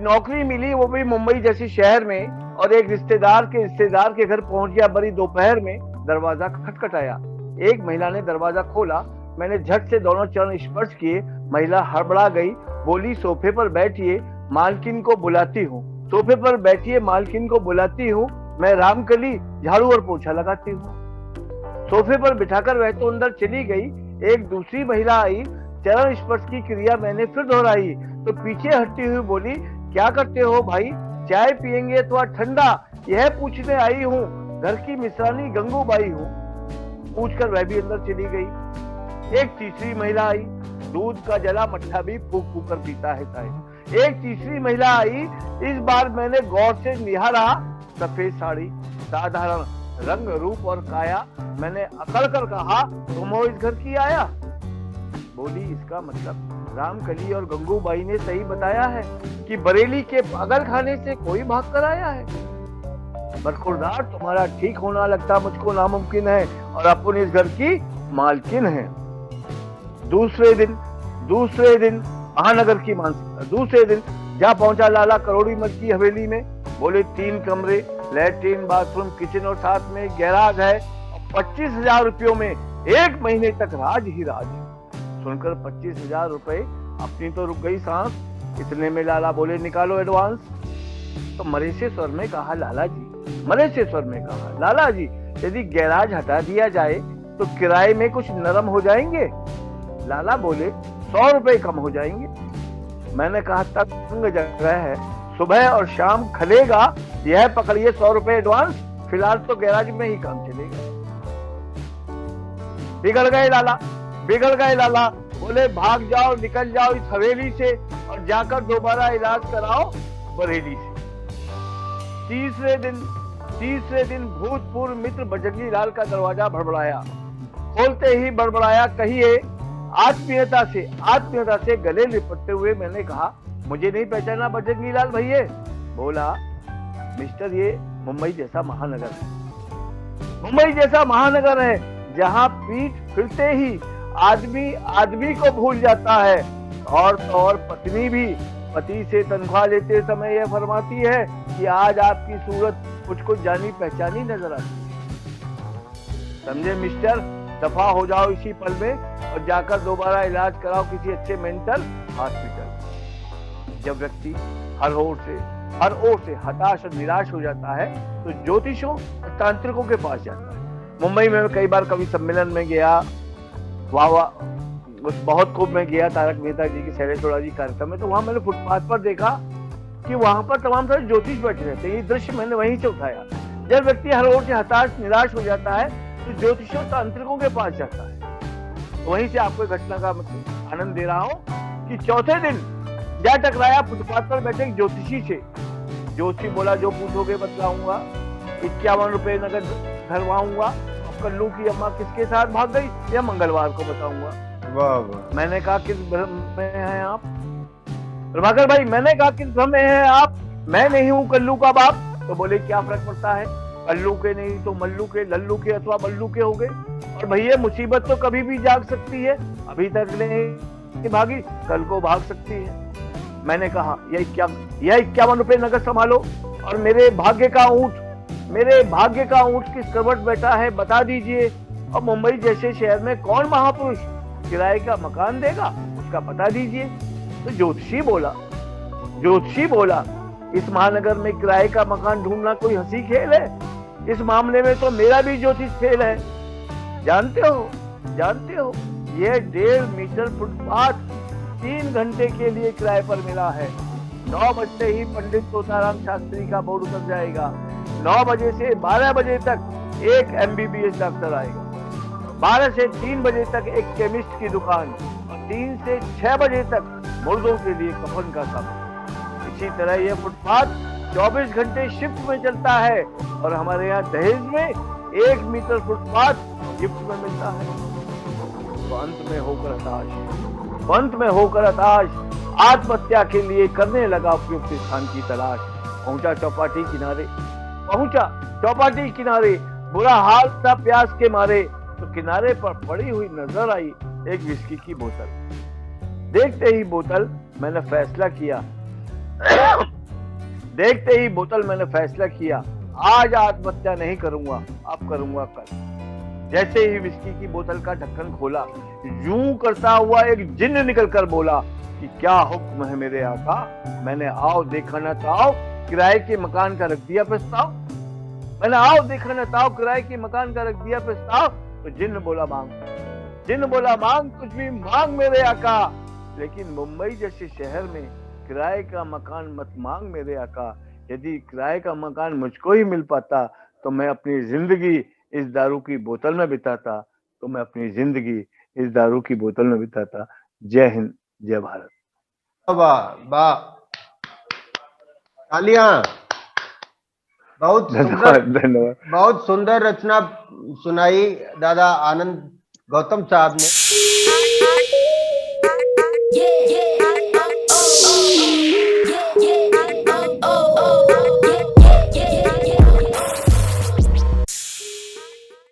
नौकरी मिली, वो भी मुंबई जैसी शहर में, और एक रिश्तेदार के घर पहुंच गया बड़ी दोपहर में। दरवाजा खटखटाया। एक महिला ने दरवाजा खोला। मैंने झट से दोनों चरण स्पर्श किए। महिला हड़बड़ा गई, बोली सोफे पर बैठिए, मालकिन को बुलाती हूँ। सोफे पर बैठिए, मालकिन को बुलाती हूँ। मैं रामकली झाड़ू और पोछा लगाती हूँ। सोफे पर बिठाकर वह तो अंदर चली गई। एक दूसरी महिला आई। चरण स्पर्श की क्रिया मैंने फिर दोहराई तो पीछे हटती हुई बोली, क्या करते हो भाई, चाय पियेंगे अथवा ठंडा, यह पूछने आई हूँ। घर की मिश्रानी गंगूबाई हूँ। पूछकर वह भी अंदर चली गई। एक तीसरी महिला आई। दूध का जला मट्ठा भी फूक फूक कर पीता है साहब। एक तीसरी महिला आई। इस बार मैंने गौर से निहारा। सफेद साड़ी, साधारण रंग रूप और काया। मैंने अकड़ कर कहा, तुम हो इस घर की आया? बोली, इसका मतलब रामकली और गंगूबाई ने सही बताया है कि बरेली के पागल खाने से कोई भाग कर आया है। बरखुरदार, तुम्हारा ठीक होना लगता मुझको नामुमकिन है, और अपन इस घर की मालकिन है। दूसरे दिन महानगर की मानसिकता। दूसरे दिन जा पहुंचा लाला करोड़ी मल की हवेली में। बोले 3 कमरे, लैट्रिन, बाथरूम, किचन और साथ में गैराज है। 25,000 रुपयों में 1 महीने तक राज ही राज। सुनकर 25,000 रुपए अपनी तो रुक गई सांस। इतने में लाला बोले, निकालो एडवांस। तो मरे से स्वर में कहा, लाला जी, यदि गैराज हटा दिया जाए तो किराए में कुछ नरम हो जाएंगे। लाला बोले, 100 रुपए कम हो जाएंगे। मैंने कहा, तंग जगह है, सुबह और शाम खलेगा, यह पकड़िए 100 रुपए एडवांस, फिलहाल तो गैराज में ही काम चलेगा। बिगड़ गए लाला। बोले, भाग जाओ, निकल जाओ इस हवेली से और जाकर दोबारा इलाज कराओ बरेली से। तीसरे दिन भूतपूर्व मित्र बजरंगी लाल का दरवाजा बड़बड़ाया। खोलते ही बड़बड़ाया, कहिए। आत्मीयता से गले लिपटते हुए मैंने कहा, मुझे नहीं पहचाना बजरंगी लाल भैया? बोला, मिस्टर, ये मुंबई जैसा महानगर है जहां पीठ फिरते ही आदमी को भूल जाता है। और पत्नी भी पति से तनख्वाह लेते समय यह फरमाती है कि आज आपकी सूरत मुझको जानी पहचानी नजर आती है। समझे मिस्टर, दफा हो जाओ इसी पल में और जाकर दोबारा इलाज कराओ किसी अच्छे मेंटल हॉस्पिटल। जब व्यक्ति हर ओर से हताश और निराश हो जाता है तो ज्योतिषों और तांत्रिकों के पास जाता है। मुंबई में कई बार कवि सम्मेलन में गया, बहुत खूब में गया तारक मेहता जी की शैलेश जी कार्यक्रम में। तो वहां मैंने फुटपाथ पर देखा कि वहां पर तमाम सारे ज्योतिष बैठे रहते हैं। ये दृश्य मैंने वहीं से उठाया। जब व्यक्ति हर ओर से हताश निराश हो जाता है तो ज्योतिषों तांत्रिकों के पास जाता है। वहीं से आपको घटना का आनंद दे रहा हूँ कि चौथे दिन जा टकराया फुटपाथ पर बैठे ज्योतिषी से। ज्योतिषी बोला, जो पूछोगे बतलाऊंगा, 51 रुपए नगद भरवाऊंगा। कल्लू की अम्मा किसके साथ भाग गई यह मंगलवार को बताऊंगा। वाह। मैंने कहा, किस भ्रम में हैं आप? प्रभाकर भाई, मैंने कहा, किस भ्रम में हैं आप? मैं नहीं हूँ कल्लू का बाप। तो बोले, क्या फर्क पड़ता है, कल्लू के नहीं तो मल्लू के, लल्लू के अथवा बल्लू के हो गए। और भैया, मुसीबत तो कभी भी जाग सकती है, अभी तक नहीं भागी, कल को भाग सकती है। मैंने कहा, यह 51 रुपए नगद संभालो और मेरे भाग्य का ऊंट किस करवट बैठा है बता दीजिए। और मुंबई जैसे शहर में कौन महापुरुष किराए का मकान देगा, उसका बता दीजिए। तो ज्योतिषी बोला, इस महानगर में किराए का मकान ढूंढना कोई हंसी खेल है? इस मामले में तो मेरा भी ज्योतिष फेल है। जानते हो, यह 1.5 मीटर फुटपाथ 3 घंटे के लिए किराए पर मिला है। 9 बजते ही पंडित तोताराम शास्त्री का बोर्ड उतर जाएगा। 9 बजे से 12 बजे तक एक MBBS डॉक्टर आएगा। 12 से 3 बजे तक एक केमिस्ट की दुकान और 3 से 6 बजे तक मुर्दों के लिए कफन का काम। इसी तरह यह फुटपाथ 24 घंटे शिफ्ट में चलता है और हमारे यहाँ दहेज में 1 मीटर फुटपाथ गिफ्ट में मिलता है। तो अंत में होकर हताश आत्महत्या के लिए करने लगा उपयुक्त स्थान की तलाश। पहुंचा चौपाटी किनारे, बुरा हाल था प्यास के मारे। तो किनारे पर पड़ी हुई नजर आई एक विस्की की बोतल। देखते ही बोतल मैंने फैसला किया देखते ही बोतल मैंने फैसला किया, आज आत्महत्या नहीं करूंगा, अब करूंगा कल। जैसे ही विस्की की बोतल का ढक्कन खोला, यूं करता हुआ एक जिन्न निकलकर बोला कि क्या हुक्म है मेरे आका। मैंने आओ देखा न ताओ किराए के मकान का रख दिया प्रस्ताव। मैंने आओ देखा न ताओ किराए के मकान का रख दिया प्रस्ताव। तो जिन्न बोला मांग, जिन्न बोला मांग, कुछ भी मांग मेरे आका, लेकिन मुंबई जैसे शहर में किराए का मकान मत मांग मेरे आका। यदि किराए का मकान मुझको ही मिल पाता तो मैं अपनी जिंदगी इस दारू की बोतल में बिताता, तो मैं अपनी जिंदगी इस दारू की बोतल में बिताता। जय हिंद, जय भारत। वाह वाह, तालियां। बहुत सुंदर, धन्यवाद धन्यवाद। बहुत सुंदर रचना सुनाई दादा आनंद गौतम साहब ने।